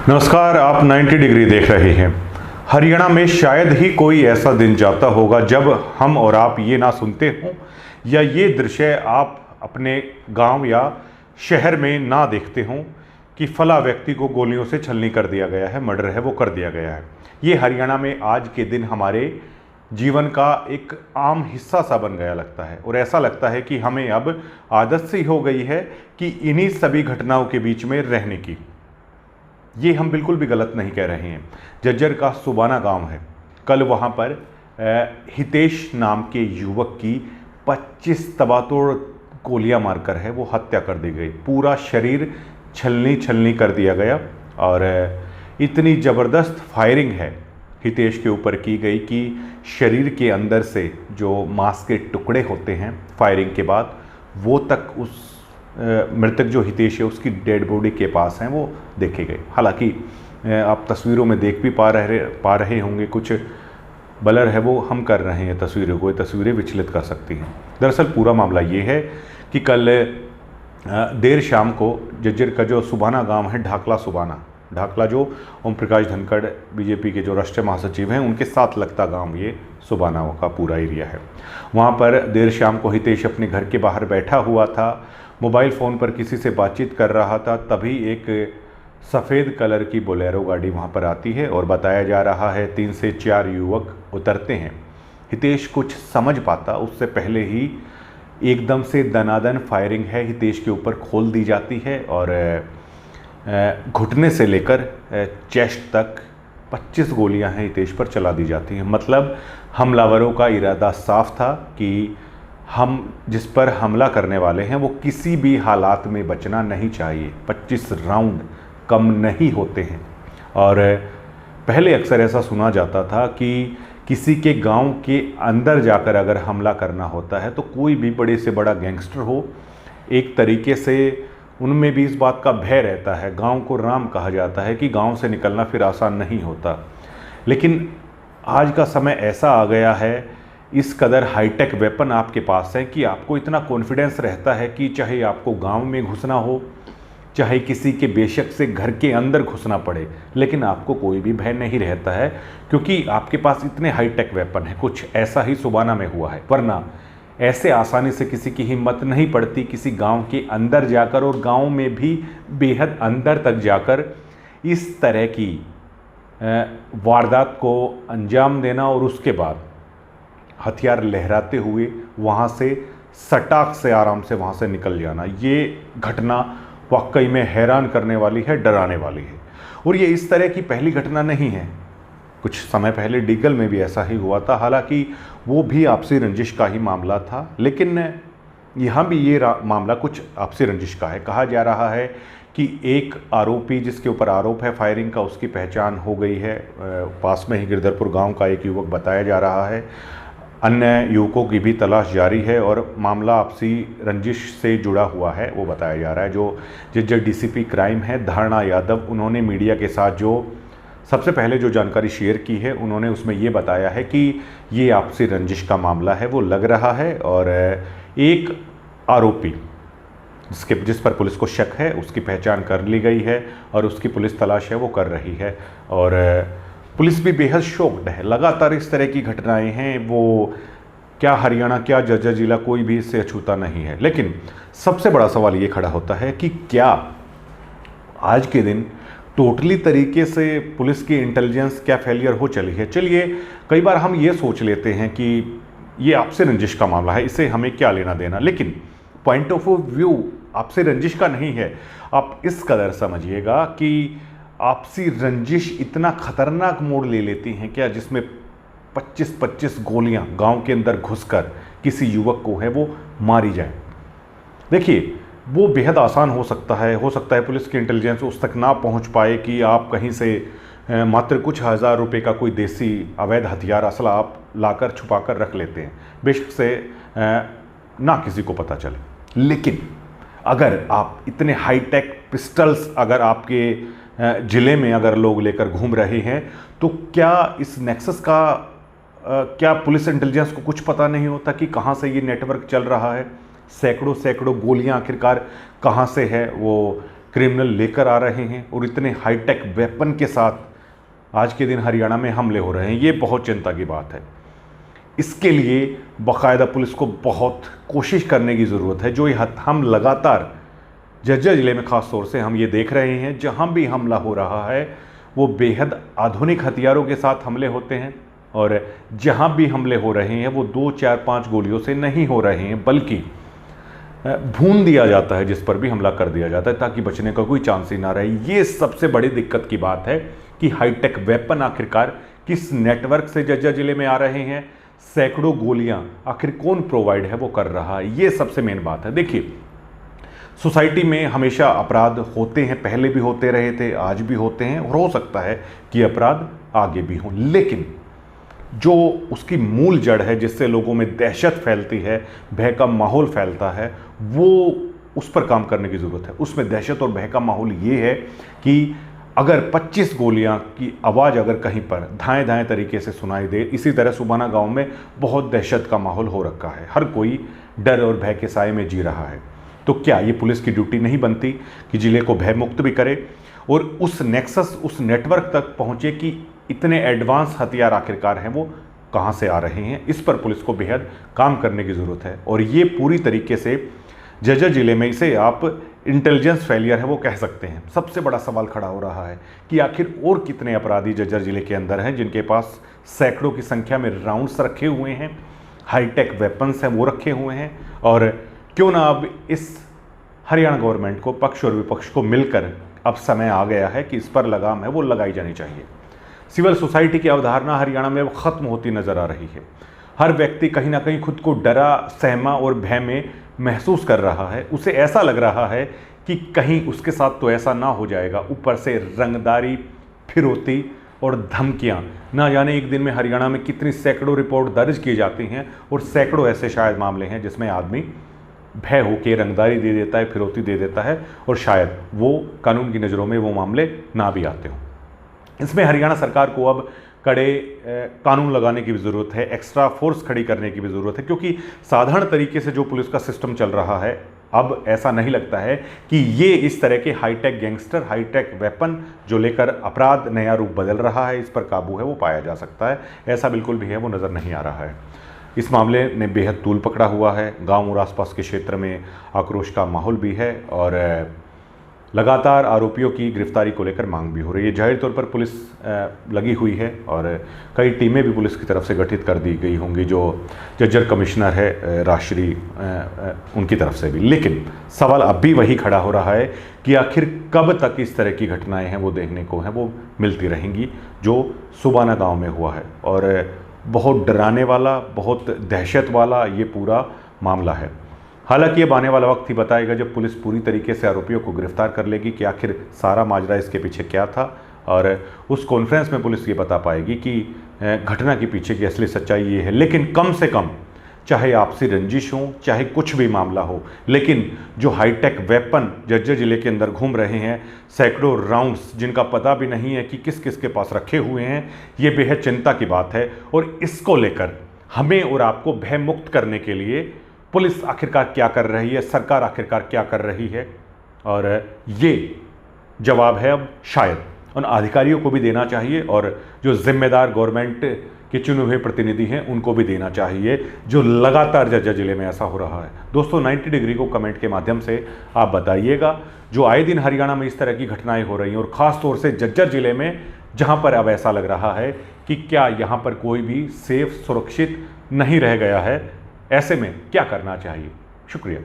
नमस्कार, आप 90 डिग्री देख रहे हैं। हरियाणा में शायद ही कोई ऐसा दिन जाता होगा जब हम और आप ये ना सुनते हों या ये दृश्य आप अपने गांव या शहर में ना देखते हों कि फला व्यक्ति को गोलियों से छलनी कर दिया गया है, मर्डर है वो कर दिया गया है। ये हरियाणा में आज के दिन हमारे जीवन का एक आम हिस्सा सा बन गया लगता है और ऐसा लगता है कि हमें अब आदत सी हो गई है कि इन्हीं सभी घटनाओं के बीच में रहने की। ये हम बिल्कुल भी गलत नहीं कह रहे हैं। जज्जर का सुबाना गांव है। कल वहाँ पर हितेश नाम के युवक की 25 तबातोड़ गोलियां मारकर है वो हत्या कर दी गई। पूरा शरीर छलनी छलनी कर दिया गया और इतनी ज़बरदस्त फायरिंग है हितेश के ऊपर की गई कि शरीर के अंदर से जो मांस के टुकड़े होते हैं फायरिंग के बाद वो तक उस मृतक जो हितेश है उसकी डेड बॉडी के पास हैं वो देखे गए। हालांकि आप तस्वीरों में देख भी पा रहे होंगे, कुछ ब्लर है वो हम कर रहे हैं तस्वीरों को, ये तस्वीरें विचलित कर सकती हैं। दरअसल पूरा मामला ये है कि कल देर शाम को जज्जर का जो सुबाना गांव है, ढाकला जो ओम प्रकाश धनखड़ बीजेपी के जो राष्ट्रीय महासचिव हैं उनके साथ लगता गांव ये सुबाना का पूरा एरिया है। वहाँ पर देर शाम को हितेश अपने घर के बाहर बैठा हुआ था, मोबाइल फ़ोन पर किसी से बातचीत कर रहा था। तभी एक सफ़ेद कलर की बोलेरो गाड़ी वहाँ पर आती है और बताया जा रहा है 3 से 4 युवक उतरते हैं। हितेश कुछ समझ पाता उससे पहले ही एकदम से दनादन फायरिंग है हितेश के ऊपर खोल दी जाती है और घुटने से लेकर चेस्ट तक 25 गोलियां हैं हितेश पर चला दी जाती हैं। मतलब हमलावरों का इरादा साफ था कि हम जिस पर हमला करने वाले हैं वो किसी भी हालात में बचना नहीं चाहिए। 25 राउंड कम नहीं होते हैं। और पहले अक्सर ऐसा सुना जाता था कि किसी के गांव के अंदर जाकर अगर हमला करना होता है तो कोई भी बड़े से बड़ा गैंगस्टर हो, एक तरीके से उनमें भी इस बात का भय रहता है। गांव को राम कहा जाता है कि गांव से निकलना फिर आसान नहीं होता। लेकिन आज का समय ऐसा आ गया है, इस कदर हाईटेक वेपन आपके पास है कि आपको इतना कॉन्फिडेंस रहता है कि चाहे आपको गांव में घुसना हो, चाहे किसी के बेशक से घर के अंदर घुसना पड़े, लेकिन आपको कोई भी भय नहीं रहता है क्योंकि आपके पास इतने हाईटेक वेपन है। कुछ ऐसा ही सुबाना में हुआ है, वरना ऐसे आसानी से किसी की हिम्मत नहीं पड़ती किसी गांव के अंदर जाकर और गांव में भी बेहद अंदर तक जाकर इस तरह की वारदात को अंजाम देना और उसके बाद हथियार लहराते हुए वहाँ से सटाक से आराम से वहाँ से निकल जाना। ये घटना वाकई में हैरान करने वाली है, डराने वाली है। और ये इस तरह की पहली घटना नहीं है। कुछ समय पहले डीगल में भी ऐसा ही हुआ था, हालांकि वो भी आपसी रंजिश का ही मामला था, लेकिन यहाँ भी ये मामला कुछ आपसी रंजिश का है। कहा जा रहा है कि एक आरोपी जिसके ऊपर आरोप है फायरिंग का, उसकी पहचान हो गई है। पास में ही गिरधरपुर गांव का एक युवक बताया जा रहा है। अन्य युवकों की भी तलाश जारी है और मामला आपसी रंजिश से जुड़ा हुआ है वो बताया जा रहा है। जो जज्जर डीसीपी क्राइम है धारणा यादव, उन्होंने मीडिया के साथ जो सबसे पहले जो जानकारी शेयर की है उन्होंने उसमें ये बताया है कि ये आपसी रंजिश का मामला है वो लग रहा है और एक आरोपी जिस पर पुलिस को शक है उसकी पहचान कर ली गई है और उसकी पुलिस तलाश है वो कर रही है। और पुलिस भी बेहद शॉक्ड है। लगातार इस तरह की घटनाएं हैं, वो क्या हरियाणा क्या जज्जर जिला कोई भी इससे अछूता नहीं है। लेकिन सबसे बड़ा सवाल ये खड़ा होता है कि क्या आज के दिन टोटली तरीके से पुलिस की इंटेलिजेंस क्या फेलियर हो चली है। चलिए, कई बार हम ये सोच लेते हैं कि ये आपसे रंजिश का मामला है, इससे हमें क्या लेना देना, लेकिन पॉइंट ऑफ व्यू आपसे रंजिश का नहीं है। आप इस कदर समझिएगा कि आपसी रंजिश इतना खतरनाक मोड़ ले लेती हैं क्या, जिसमें 25-25 गोलियां गांव के अंदर घुसकर किसी युवक को है वो मारी जाए। देखिए, वो बेहद आसान हो सकता है पुलिस की इंटेलिजेंस उस तक ना पहुंच पाए कि आप कहीं से मात्र कुछ हज़ार रुपए का कोई देसी अवैध हथियार असला आप लाकर छुपाकर रख लेते हैं, बेशक से ना किसी को पता चले। लेकिन अगर आप इतने हाईटेक पिस्टल्स अगर आपके ज़िले में अगर लोग लेकर घूम रहे हैं तो क्या इस नेक्सस का क्या पुलिस इंटेलिजेंस को कुछ पता नहीं होता कि कहाँ से ये नेटवर्क चल रहा है। सैकड़ों गोलियां आखिरकार कहाँ से है, वो क्रिमिनल लेकर आ रहे हैं और इतने हाईटेक वेपन के साथ आज के दिन हरियाणा में हमले हो रहे हैं, ये बहुत चिंता की बात है। इसके लिए बाकायदा पुलिस को बहुत कोशिश करने की ज़रूरत है। जो ये हम लगातार झज्जर ज़िले में ख़ास तौर से हम ये देख रहे हैं, जहाँ भी हमला हो रहा है वो बेहद आधुनिक हथियारों के साथ हमले होते हैं, और जहाँ भी हमले हो रहे हैं वो 2, 4, 5 गोलियों से नहीं हो रहे हैं, बल्कि भून दिया जाता है, जिस पर भी हमला कर दिया जाता है ताकि बचने का कोई चांस ही ना रहे। ये सबसे बड़ी दिक्कत की बात है कि हाईटेक वेपन आखिरकार किस नेटवर्क से झज्जर ज़िले में आ रहे हैं, सैकड़ों गोलियां आखिर कौन प्रोवाइड है वो कर रहा है, ये सबसे मेन बात है। देखिए, सोसाइटी में हमेशा अपराध होते हैं, पहले भी होते रहे थे, आज भी होते हैं, और हो सकता है कि अपराध आगे भी हों, लेकिन जो उसकी मूल जड़ है जिससे लोगों में दहशत फैलती है, भय का माहौल फैलता है, वो उस पर काम करने की ज़रूरत है। उसमें दहशत और भय का माहौल ये है कि अगर 25 गोलियां की आवाज़ अगर कहीं पर धाएं धाएं तरीके से सुनाई दे, इसी तरह सुबाना गांव में बहुत दहशत का माहौल हो रखा है, हर कोई डर और भय के साए में जी रहा है। तो क्या ये पुलिस की ड्यूटी नहीं बनती कि जिले को भय मुक्त भी करे और उस नेक्सस, उस नेटवर्क तक पहुंचे कि इतने एडवांस हथियार आखिरकार हैं वो कहां से आ रहे हैं? इस पर पुलिस को बेहद काम करने की ज़रूरत है। और ये पूरी तरीके से झज्जर ज़िले में इसे आप इंटेलिजेंस फेलियर है वो कह सकते हैं। सबसे बड़ा सवाल खड़ा हो रहा है कि आखिर और कितने अपराधी झज्जर ज़िले के अंदर हैं जिनके पास सैकड़ों की संख्या में राउंड्स रखे हुए हैं, हाईटेक वेपन्स हैं वो रखे हुए हैं, और क्यों ना अब इस हरियाणा गवर्नमेंट को, पक्ष और विपक्ष को मिलकर अब समय आ गया है कि इस पर लगाम है वो लगाई जानी चाहिए। सिविल सोसाइटी की अवधारणा हरियाणा में अब ख़त्म होती नज़र आ रही है। हर व्यक्ति कहीं ना कहीं खुद को डरा, सहमा और भय में महसूस कर रहा है। उसे ऐसा लग रहा है कि कहीं उसके साथ तो ऐसा ना हो जाएगा। ऊपर से रंगदारी, फिरौती और धमकियां, ना जाने एक दिन में हरियाणा में कितनी सैकड़ों रिपोर्ट दर्ज की जाती हैं, और सैकड़ों ऐसे शायद मामले हैं जिसमें आदमी भय होकर रंगदारी दे देता है, फिरौती दे देता है, और शायद वो कानून की नज़रों में वो मामले ना भी आते हों। इसमें हरियाणा सरकार को अब कड़े कानून लगाने की भी ज़रूरत है, एक्स्ट्रा फोर्स खड़ी करने की भी ज़रूरत है, क्योंकि साधारण तरीके से जो पुलिस का सिस्टम चल रहा है, अब ऐसा नहीं लगता है कि ये इस तरह के हाईटेक गैंगस्टर, हाईटेक वेपन जो लेकर अपराध नया रूप बदल रहा है, इस पर काबू है वो पाया जा सकता है। ऐसा बिल्कुल भी है वो नज़र नहीं आ रहा है। इस मामले ने बेहद तूल पकड़ा हुआ है। गांव और आसपास के क्षेत्र में आक्रोश का माहौल भी है, और लगातार आरोपियों की गिरफ्तारी को लेकर मांग भी हो रही है। जाहिर तौर पर पुलिस लगी हुई है, और कई टीमें भी पुलिस की तरफ से गठित कर दी गई होंगी, जो झज्जर कमिश्नर है राष्ट्रीय, उनकी तरफ से भी। लेकिन सवाल अब भी वही खड़ा हो रहा है कि आखिर कब तक इस तरह की घटनाएं हैं वो देखने को हैं, वो मिलती रहेंगी, जो सुबाना गाँव में हुआ है। और बहुत डराने वाला, बहुत दहशत वाला ये पूरा मामला है। हालांकि अब आने वाला वक्त ही बताएगा जब पुलिस पूरी तरीके से आरोपियों को गिरफ्तार कर लेगी कि आखिर सारा माजरा इसके पीछे क्या था, और उस कॉन्फ्रेंस में पुलिस ये बता पाएगी कि घटना के पीछे की असली सच्चाई ये है। लेकिन कम से कम, चाहे आपसी रंजिश हो, चाहे कुछ भी मामला हो, लेकिन जो हाईटेक वेपन झज्जर जिले के अंदर घूम रहे हैं, सैकड़ों राउंड्स जिनका पता भी नहीं है कि किस किस के पास रखे हुए हैं, ये बेहद चिंता की बात है। और इसको लेकर हमें और आपको भय मुक्त करने के लिए पुलिस आखिरकार क्या कर रही है, सरकार आखिरकार क्या कर रही है, और ये जवाब है अब शायद उन अधिकारियों को भी देना चाहिए, और जो जिम्मेदार गवर्नमेंट के चुने हुए प्रतिनिधि हैं उनको भी देना चाहिए, जो लगातार झज्जर जिले में ऐसा हो रहा है। दोस्तों, 90 डिग्री को कमेंट के माध्यम से आप बताइएगा, जो आए दिन हरियाणा में इस तरह की घटनाएं हो रही हैं, और ख़ास तौर से झज्जर जिले में, जहां पर अब ऐसा लग रहा है कि क्या यहां पर कोई भी सेफ, सुरक्षित नहीं रह गया है, ऐसे में क्या करना चाहिए। शुक्रिया।